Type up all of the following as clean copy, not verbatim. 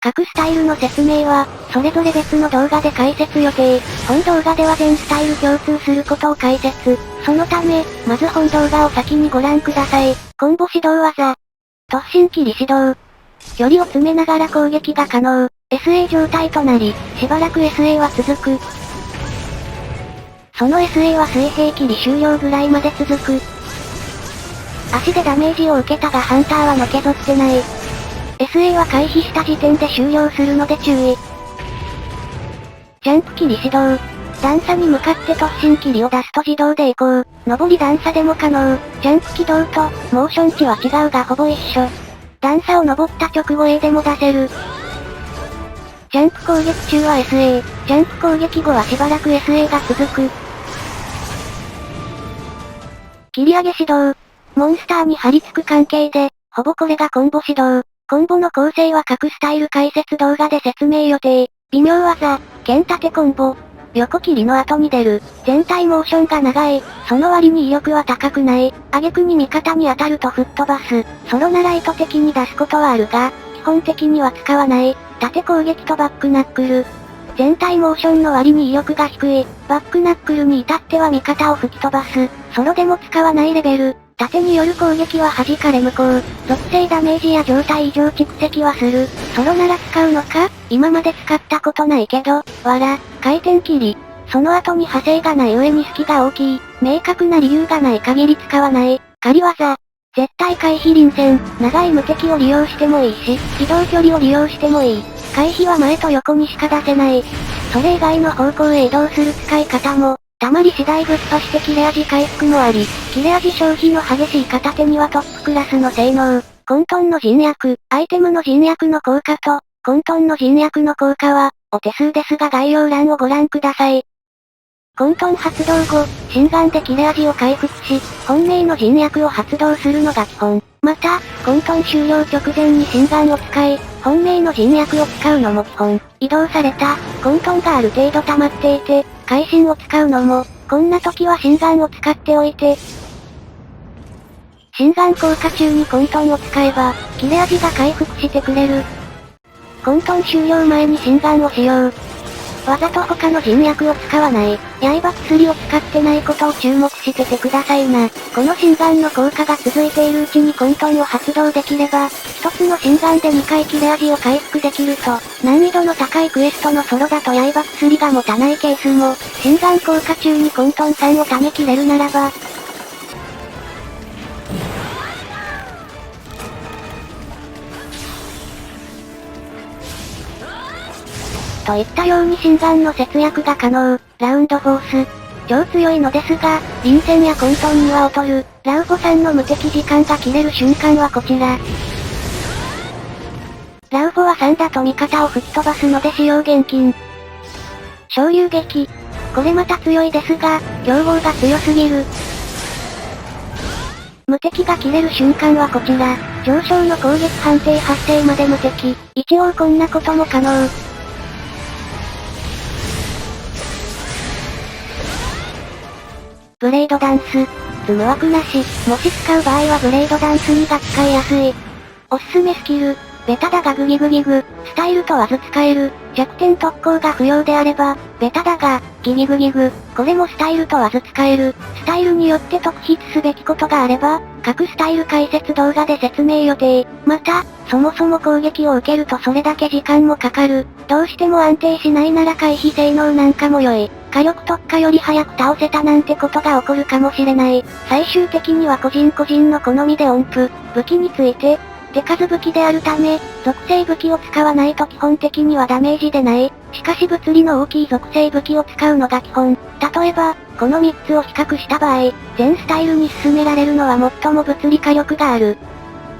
各スタイルの説明は、それぞれ別の動画で解説予定。本動画では全スタイル共通することを解説。そのため、まず本動画を先にご覧ください。コンボ指導技。突進切り指導。距離を詰めながら攻撃が可能。SA 状態となり、しばらく SA は続く。その SA は水平切り終了ぐらいまで続く。足でダメージを受けたがハンターはのけぞってない。SA は回避した時点で終了するので注意。ジャンプ切り指導。段差に向かって突進切りを出すと自動で移行。上り段差でも可能。ジャンプ軌道と、モーション値は違うがほぼ一緒。段差を登った直後 A でも出せる。ジャンプ攻撃中は SA。ジャンプ攻撃後はしばらく SA が続く。切り上げ指導。モンスターに張り付く関係で、ほぼこれがコンボ指導。コンボの構成は各スタイル解説動画で説明予定。微妙技、剣立てコンボ。横切りの後に出る。全体モーションが長い。その割に威力は高くない。挙句に味方に当たると吹っ飛ばす。ソロなら意図的に出すことはあるが、基本的には使わない。縦攻撃とバックナックル。全体モーションの割に威力が低い。バックナックルに至っては味方を吹き飛ばす。ソロでも使わないレベル。盾による攻撃は弾かれ無効。属性ダメージや状態異常蓄積はする。ソロなら使うのか？今まで使ったことないけど、回転切り。その後に派生がない上に隙が大きい。明確な理由がない限り使わない。仮技。絶対回避臨戦。長い無敵を利用してもいいし、移動距離を利用してもいい。回避は前と横にしか出せない。それ以外の方向へ移動する使い方も、たまり次第ぶっ飛して切れ味回復もあり、切れ味消費の激しい片手にはトップクラスの性能。混沌の陣薬、アイテムの陣薬の効果と、混沌の陣薬の効果は、お手数ですが概要欄をご覧ください。混沌発動後、心眼で切れ味を回復し、本命の陣薬を発動するのが基本。また、混沌終了直前に心眼を使い、本命の陣薬を使うのも基本。移動された、混沌がある程度溜まっていて、会心を使うのも、こんな時は心眼を使っておいて。心眼効果中に混沌を使えば、切れ味が回復してくれる。混沌終了前に心眼を使用。わざと他の陣薬を使わない、刃薬を使ってないことを注目しててくださいな。この心眼の効果が続いているうちに混沌を発動できれば、一つの心眼で2回切れ味を回復できると、難易度の高いクエストのソロだと刃薬が持たないケースも、心眼効果中に混沌3を溜め切れるならば、といったように心眼の節約が可能。ラウンドフォース。超強いのですが、臨戦や混沌には劣る。ラウフォさんの無敵時間が切れる瞬間はこちら。ラウフォは3だと味方を吹き飛ばすので使用厳禁。昇竜撃。これまた強いですが、競合が強すぎる。無敵が切れる瞬間はこちら。上昇の攻撃判定発生まで無敵。一応こんなことも可能。ブレードダンス。積む枠なし。もし使う場合はブレードダンス2が使いやすい。おすすめスキル。ベタだがグギグギグ。スタイル問わず使える。弱点特攻が不要であれば、ベタだが、ギギグギグ。これもスタイル問わず使える。スタイルによって特筆すべきことがあれば、各スタイル解説動画で説明予定。また、そもそも攻撃を受けるとそれだけ時間もかかる。どうしても安定しないなら回避性能なんかも良い。火力特化より早く倒せたなんてことが起こるかもしれない。最終的には個人個人の好みで音符、武器について、手数武器であるため、属性武器を使わないと基本的にはダメージでない。しかし物理の大きい属性武器を使うのが基本。例えば、この3つを比較した場合、全スタイルに進められるのは最も物理火力がある。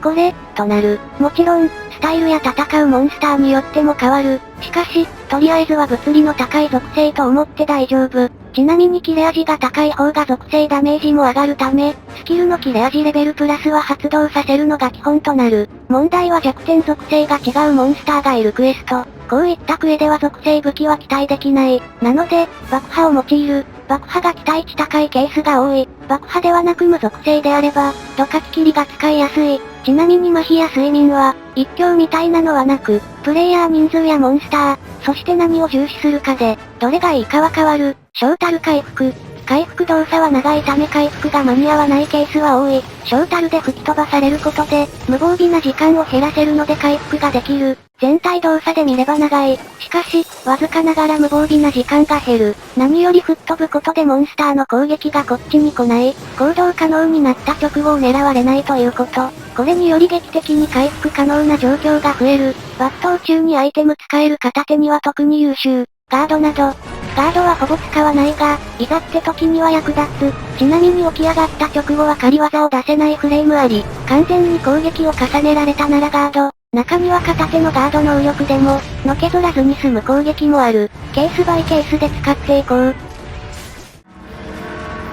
これ、となる。もちろん、スタイルや戦うモンスターによっても変わる。しかし、とりあえずは物理の高い属性と思って大丈夫。ちなみに切れ味が高い方が属性ダメージも上がるため、スキルの切れ味レベルプラスは発動させるのが基本となる。問題は弱点属性が違うモンスターがいるクエスト。こういったクエでは属性武器は期待できない。なので、爆破を用いる。爆破が期待値高いケースが多い。爆破ではなく無属性であれば、ドカキ切りが使いやすい。ちなみに麻痺や睡眠は、一興みたいなのはなく、プレイヤー人数やモンスター、そして何を重視するかで、どれがいいかは変わる。小たる回復。回復動作は長いため回復が間に合わないケースは多い。小たるで吹き飛ばされることで、無防備な時間を減らせるので回復ができる。全体動作で見れば長い。しかし、わずかながら無防備な時間が減る。何より吹っ飛ぶことでモンスターの攻撃がこっちに来ない。行動可能になった直後を狙われないということ。これにより劇的に回復可能な状況が増える。抜刀中にアイテム使える片手には特に優秀。ガードなど。ガードはほぼ使わないが、いざって時には役立つ。ちなみに起き上がった直後は仮技を出せないフレームあり、完全に攻撃を重ねられたならガード。中には片手のガード能力でも、のけぞらずに済む攻撃もある。ケースバイケースで使っていこう。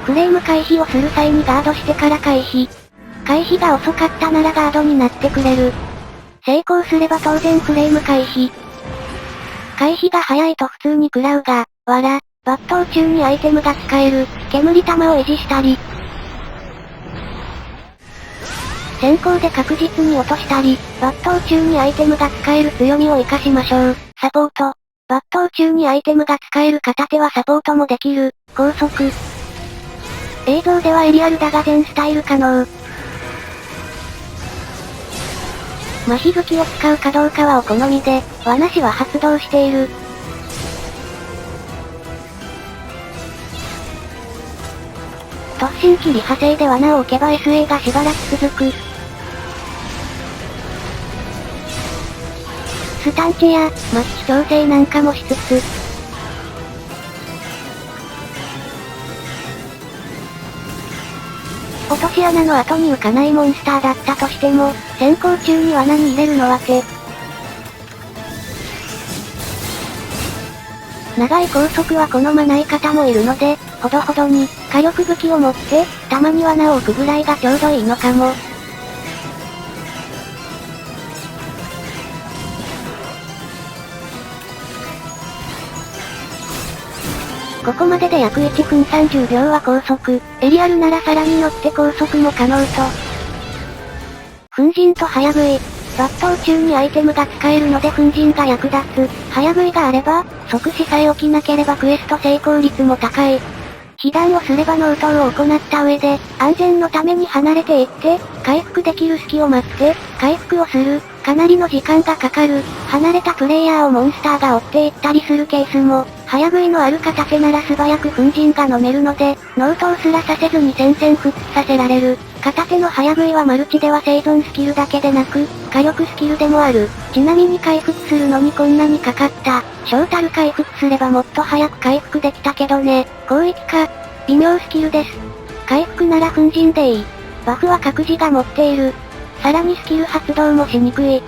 フレーム回避をする際にガードしてから回避。回避が遅かったならガードになってくれる。成功すれば当然フレーム回避。回避が早いと普通に食らうが、抜刀中にアイテムが使える、煙玉を維持したり、先行で確実に落としたり、抜刀中にアイテムが使える強みを活かしましょう。サポート。抜刀中にアイテムが使える片手はサポートもできる。高速。映像ではエリアルだが全スタイル可能。麻痺武器を使うかどうかはお好みで、罠師は発動している。突進切り派生で罠を置けば SA がしばらく続く。スタンチや、マッチ調整なんかもしつつ。落とし穴の後に浮かないモンスターだったとしても、先行中に罠に入れるのは手。長い高速は好まない方もいるので、ほどほどに、火力武器を持って、たまに罠を置くぐらいがちょうどいいのかも。ここまでで約1分30秒は高速、エリアルならさらに乗って高速も可能と。粉塵と早食い。抜刀中にアイテムが使えるので粉塵が役立つ。早食いがあれば、即死さえ起きなければクエスト成功率も高い。被弾をすれば納刀を行った上で、安全のために離れていって、回復できる隙を待って、回復をする。かなりの時間がかかる。離れたプレイヤーをモンスターが追っていったりするケースも、早食いのある片手なら素早く粉塵が飲めるので、納刀すらさせずに戦線復帰させられる。片手の早食いはマルチでは生存スキルだけでなく、火力スキルでもある。ちなみに回復するのにこんなにかかった。小たる回復すればもっと早く回復できたけどね。広域か。微妙スキルです。回復なら粉塵でいい。バフは各自が持っている。さらにスキル発動もしにくい。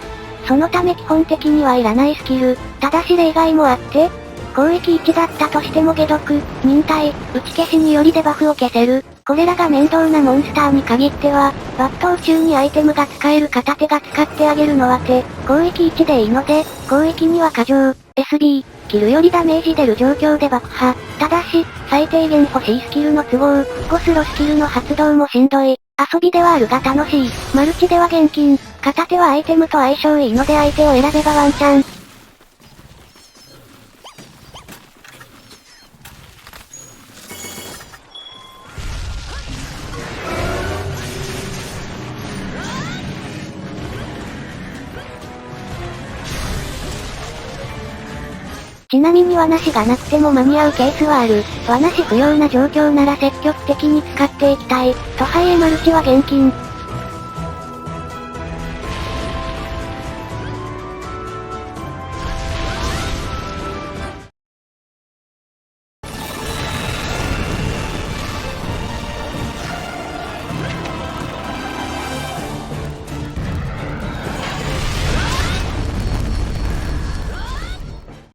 そのため基本的にはいらないスキル。ただし例外もあって、広域1だったとしても解毒、忍耐、打ち消しによりデバフを消せる。これらが面倒なモンスターに限っては、抜刀中にアイテムが使える片手が使ってあげるのは手。広域1でいいので、広域には過剰、SB、キルよりダメージ出る状況で爆破。ただし、最低限欲しいスキルの都合、ゴスロスキルの発動もしんどい。遊びではあるが楽しい。マルチでは現金。片手はアイテムと相性いいので相手を選べばワンチャン。ちなみに罠師がなくても間に合うケースはある。罠師不要な状況なら積極的に使っていきたい。とはいえマルチは現金。